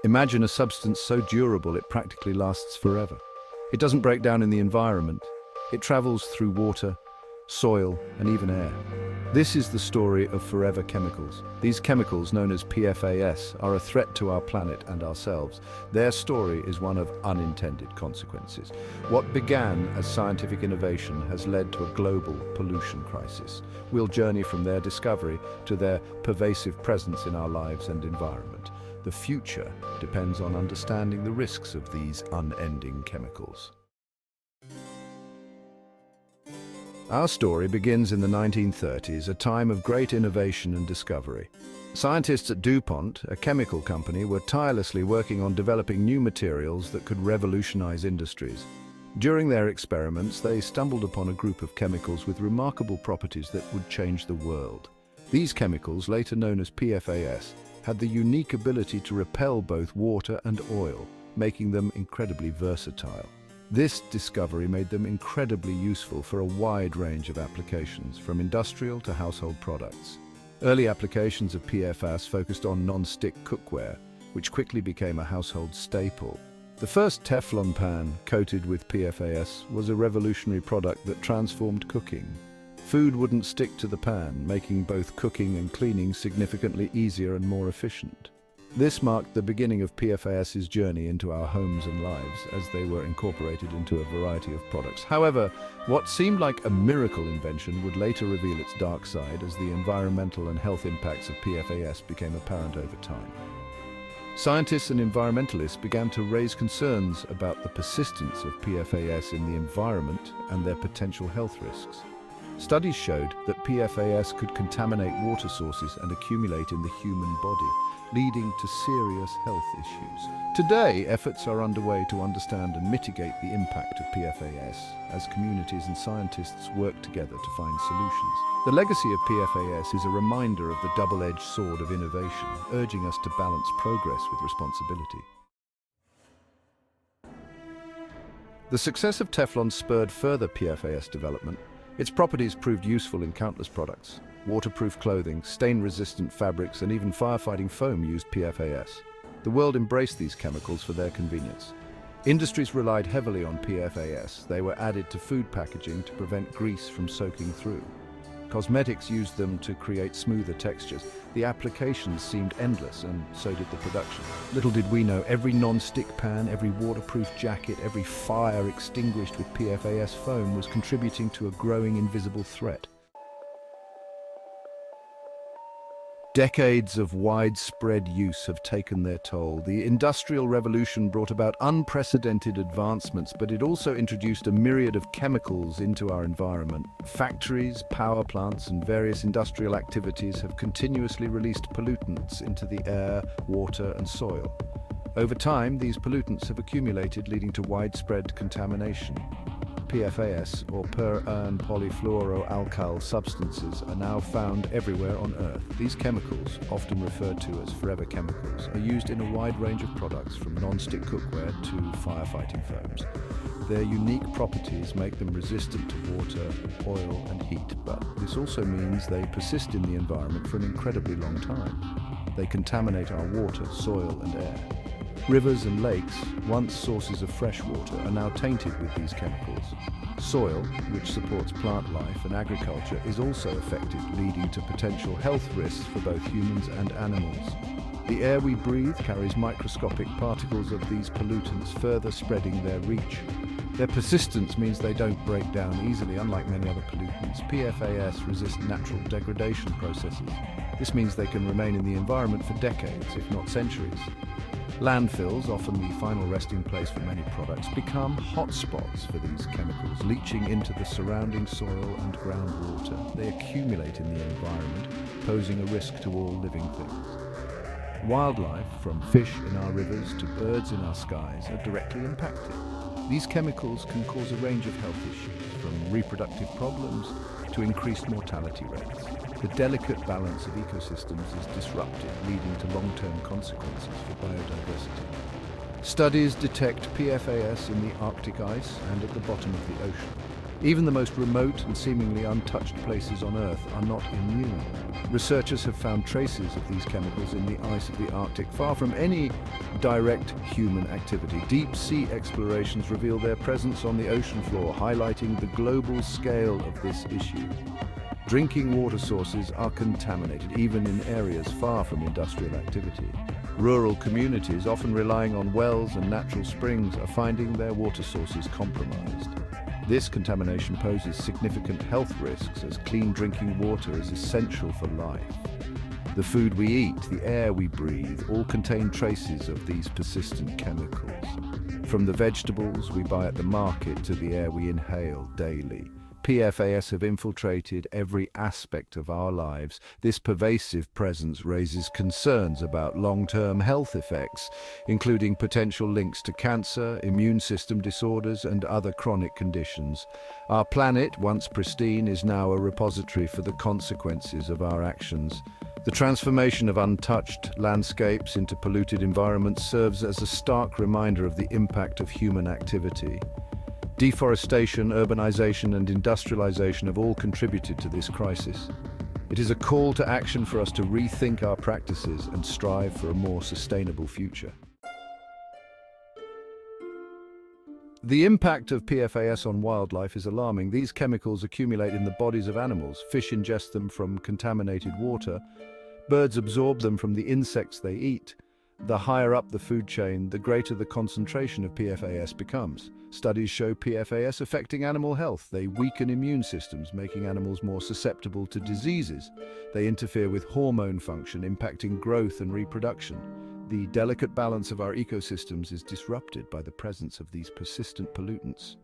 Imagine a substance so durable it practically lasts forever. It doesn't break down in the environment. It travels through water, soil, and even air. This is the story of forever chemicals. These chemicals, known as PFAS, are a threat to our planet and ourselves. Their story is one of unintended consequences. What began as scientific innovation has led to a global pollution crisis. We'll journey from their discovery to their pervasive presence in our lives and environment. The future depends on understanding the risks of these unending chemicals. Our story begins in the 1930s, a time of great innovation and discovery. Scientists at DuPont, a chemical company, were tirelessly working on developing new materials that could revolutionize industries. During their experiments, they stumbled upon a group of chemicals with remarkable properties that would change the world. These chemicals, later known as PFAS, had the unique ability to repel both water and oil, making them incredibly versatile. This discovery made them incredibly useful for a wide range of applications, from industrial to household products. Early applications of PFAS focused on non-stick cookware, which quickly became a household staple. The first Teflon pan coated with PFAS was a revolutionary product that transformed cooking. Food wouldn't stick to the pan, making both cooking and cleaning significantly easier and more efficient. This marked the beginning of PFAS's journey into our homes and lives, as they were incorporated into a variety of products. However, what seemed like a miracle invention would later reveal its dark side as the environmental and health impacts of PFAS became apparent over time. Scientists and environmentalists began to raise concerns about the persistence of PFAS in the environment and their potential health risks. Studies showed that PFAS could contaminate water sources and accumulate in the human body, leading to serious health issues. Today, efforts are underway to understand and mitigate the impact of PFAS as communities and scientists work together to find solutions. The legacy of PFAS is a reminder of the double-edged sword of innovation, urging us to balance progress with responsibility. The success of Teflon spurred further PFAS development. Its properties proved useful in countless products. Waterproof clothing, stain-resistant fabrics, and even firefighting foam used PFAS. The world embraced these chemicals for their convenience. Industries relied heavily on PFAS. They were added to food packaging to prevent grease from soaking through. Cosmetics used them to create smoother textures. The applications seemed endless, and so did the production. Little did we know, every non-stick pan, every waterproof jacket, every fire extinguished with PFAS foam was contributing to a growing invisible threat. Decades of widespread use have taken their toll. The Industrial Revolution brought about unprecedented advancements, but it also introduced a myriad of chemicals into our environment. Factories, power plants, and various industrial activities have continuously released pollutants into the air, water, and soil. Over time, these pollutants have accumulated, leading to widespread contamination. PFAS, or polyfluoroalkyl substances, are now found everywhere on Earth. These chemicals, often referred to as forever chemicals, are used in a wide range of products, from non-stick cookware to firefighting foams. Their unique properties make them resistant to water, oil, and heat, but this also means they persist in the environment for an incredibly long time. They contaminate our water, soil, and air. Rivers and lakes, once sources of fresh water, are now tainted with these chemicals. Soil, which supports plant life and agriculture, is also affected, leading to potential health risks for both humans and animals. The air we breathe carries microscopic particles of these pollutants, further spreading their reach. Their persistence means they don't break down easily, unlike many other pollutants. PFAS resist natural degradation processes. This means they can remain in the environment for decades, if not centuries. Landfills, often the final resting place for many products, become hotspots for these chemicals, leaching into the surrounding soil and groundwater. They accumulate in the environment, posing a risk to all living things. Wildlife, from fish in our rivers to birds in our skies, are directly impacted. These chemicals can cause a range of health issues, from reproductive problems to increased mortality rates. The delicate balance of ecosystems is disrupted, leading to long-term consequences for biodiversity. Studies detect PFAS in the Arctic ice and at the bottom of the ocean. Even the most remote and seemingly untouched places on Earth are not immune. Researchers have found traces of these chemicals in the ice of the Arctic, far from any direct human activity. Deep sea explorations reveal their presence on the ocean floor, highlighting the global scale of this issue. Drinking water sources are contaminated, even in areas far from industrial activity. Rural communities, often relying on wells and natural springs, are finding their water sources compromised. This contamination poses significant health risks, as clean drinking water is essential for life. The food we eat, the air we breathe, all contain traces of these persistent chemicals. From the vegetables we buy at the market to the air we inhale daily, PFAS have infiltrated every aspect of our lives. This pervasive presence raises concerns about long-term health effects, including potential links to cancer, immune system disorders, and other chronic conditions. Our planet, once pristine, is now a repository for the consequences of our actions. The transformation of untouched landscapes into polluted environments serves as a stark reminder of the impact of human activity. Deforestation, urbanization, and industrialization have all contributed to this crisis. It is a call to action for us to rethink our practices and strive for a more sustainable future. The impact of PFAS on wildlife is alarming. These chemicals accumulate in the bodies of animals. Fish ingest them from contaminated water. Birds absorb them from the insects they eat. The higher up the food chain, the greater the concentration of PFAS becomes. Studies show PFAS affecting animal health. They weaken immune systems, making animals more susceptible to diseases. They interfere with hormone function, impacting growth and reproduction. The delicate balance of our ecosystems is disrupted by the presence of these persistent pollutants.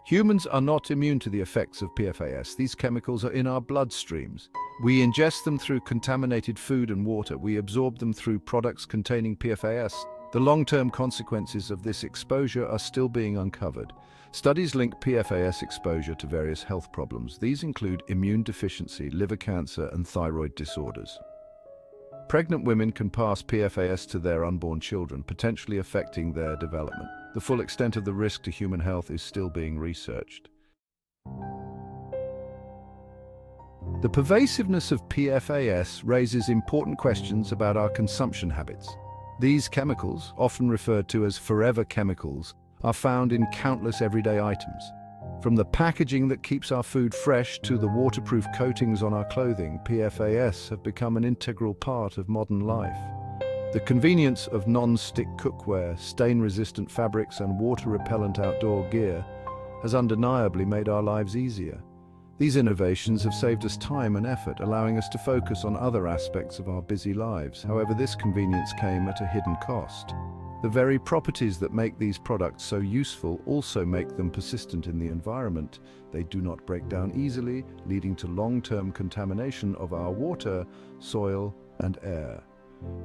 Humans are not immune to the effects of PFAS. These chemicals are in our bloodstreams. We ingest them through contaminated food and water. We absorb them through products containing PFAS. The long-term consequences of this exposure are still being uncovered. Studies link PFAS exposure to various health problems. These include immune deficiency, liver cancer, and thyroid disorders. Pregnant women can pass PFAS to their unborn children, potentially affecting their development. The full extent of the risk to human health is still being researched. The pervasiveness of PFAS raises important questions about our consumption habits. These chemicals, often referred to as forever chemicals, are found in countless everyday items. From the packaging that keeps our food fresh to the waterproof coatings on our clothing, PFAS have become an integral part of modern life. The convenience of non-stick cookware, stain-resistant fabrics, and water-repellent outdoor gear has undeniably made our lives easier. These innovations have saved us time and effort, allowing us to focus on other aspects of our busy lives. However, this convenience came at a hidden cost. The very properties that make these products so useful also make them persistent in the environment. They do not break down easily, leading to long-term contamination of our water, soil, and air.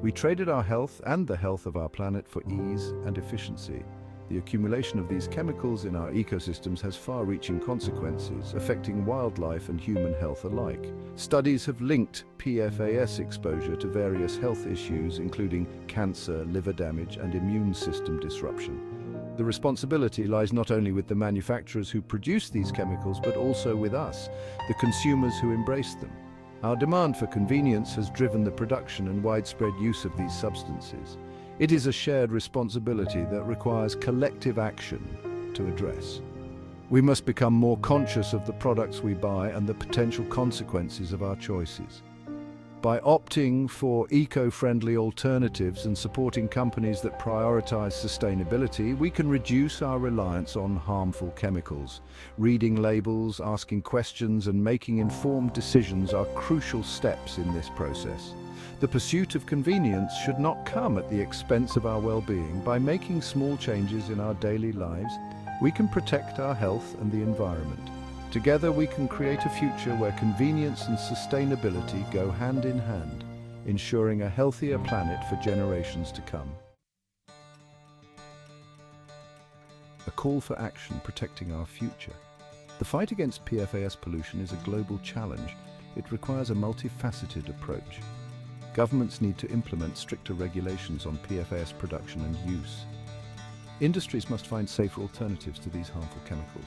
We traded our health and the health of our planet for ease and efficiency. The accumulation of these chemicals in our ecosystems has far-reaching consequences, affecting wildlife and human health alike. Studies have linked PFAS exposure to various health issues, including cancer, liver damage, and immune system disruption. The responsibility lies not only with the manufacturers who produce these chemicals, but also with us, the consumers who embrace them. Our demand for convenience has driven the production and widespread use of these substances. It is a shared responsibility that requires collective action to address. We must become more conscious of the products we buy and the potential consequences of our choices. By opting for eco-friendly alternatives and supporting companies that prioritize sustainability, we can reduce our reliance on harmful chemicals. Reading labels, asking questions, and making informed decisions are crucial steps in this process. The pursuit of convenience should not come at the expense of our well-being. By making small changes in our daily lives, we can protect our health and the environment. Together we can create a future where convenience and sustainability go hand in hand, ensuring a healthier planet for generations to come. A call for action protecting our future. The fight against PFAS pollution is a global challenge. It requires a multifaceted approach. Governments need to implement stricter regulations on PFAS production and use. Industries must find safer alternatives to these harmful chemicals.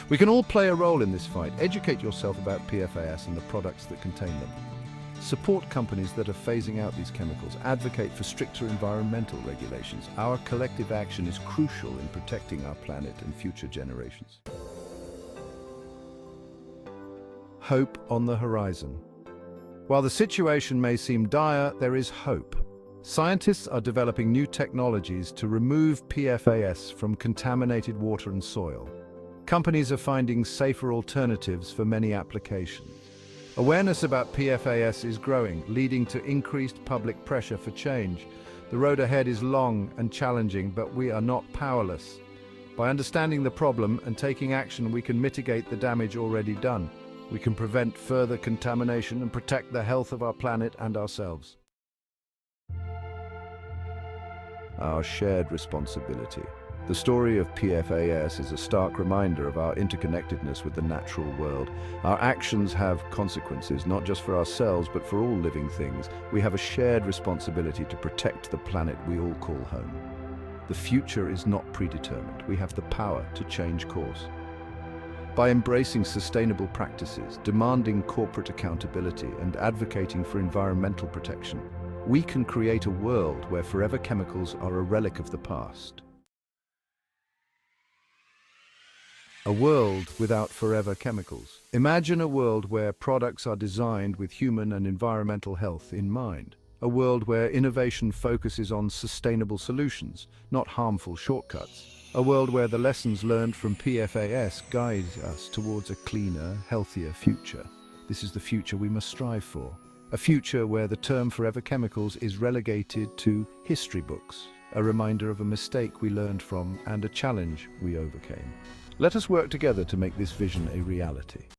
We can all play a role in this fight. Educate yourself about PFAS and the products that contain them. Support companies that are phasing out these chemicals. Advocate for stricter environmental regulations. Our collective action is crucial in protecting our planet and future generations. Hope on the horizon. While the situation may seem dire, there is hope. Scientists are developing new technologies to remove PFAS from contaminated water and soil. Companies are finding safer alternatives for many applications. Awareness about PFAS is growing, leading to increased public pressure for change. The road ahead is long and challenging, but we are not powerless. By understanding the problem and taking action, we can mitigate the damage already done. We can prevent further contamination and protect the health of our planet and ourselves. Our shared responsibility. The story of PFAS is a stark reminder of our interconnectedness with the natural world. Our actions have consequences, not just for ourselves, but for all living things. We have a shared responsibility to protect the planet we all call home. The future is not predetermined. We have the power to change course. By embracing sustainable practices, demanding corporate accountability, and advocating for environmental protection, we can create a world where forever chemicals are a relic of the past. A world without forever chemicals. Imagine a world where products are designed with human and environmental health in mind. A world where innovation focuses on sustainable solutions, not harmful shortcuts. A world where the lessons learned from PFAS guide us towards a cleaner, healthier future. This is the future we must strive for. A future where the term forever chemicals is relegated to history books, a reminder of a mistake we learned from and a challenge we overcame. Let us work together to make this vision a reality.